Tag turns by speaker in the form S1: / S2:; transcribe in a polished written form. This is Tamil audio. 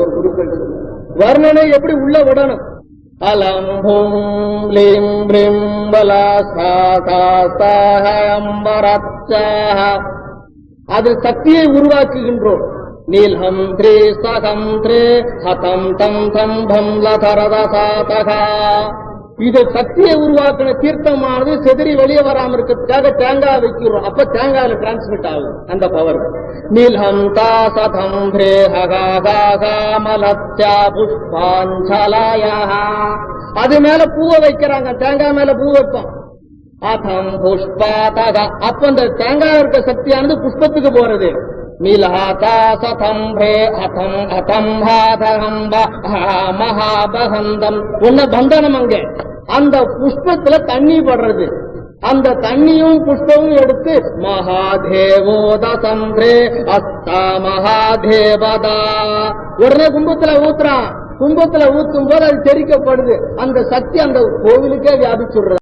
S1: ஒரு குருக்கள் வர்ணனை எப்படி உள்ள விடணும். அலம் ஹும் லிம் ரிம் அது சக்தியை உருவாக்குகின்றோம். நீல்ஹம் த்ரே சகம் த்ரே ஹதம் தம் தம் பம் லதரதசாதகா. இது சக்தியை உருவாக்கின தீர்த்தமானது செதறி வெளியே வராம இருக்கிறதுக்காக தேங்காய் வைக்கிறோம். அப்ப தேங்காயில டிரான்ஸ்மிட் ஆகும் அந்த பவர். நீல்ஹம் தாசதம் த்ரே ஹகாமலத்யா புஷ்பாஞ்சலாயா. அது மேல பூவை வைக்கிறாங்க. தேங்காய் மேல பூ வைப்போம். அதம் புஷ்பாதக. அப்ப அந்த தேங்காய் இருக்க சக்தியானது புஷ்பத்துக்கு போறது. மகாபகந்தம் உன்ன பந்தனம். அங்க அந்த புஷ்பத்துல தண்ணி படுறது. அந்த தண்ணியும் புஷ்பமும் எடுத்து மகாதேவோதசம்ரே அஸ்தா மகாதேவதா உடனே கும்பத்துல ஊத்துறான். கும்பத்துல ஊத்தும் போது அது தெரிக்கப்படுது. அந்த சக்தி அந்த கோவிலுக்கே வியாபிச்சுடுறது.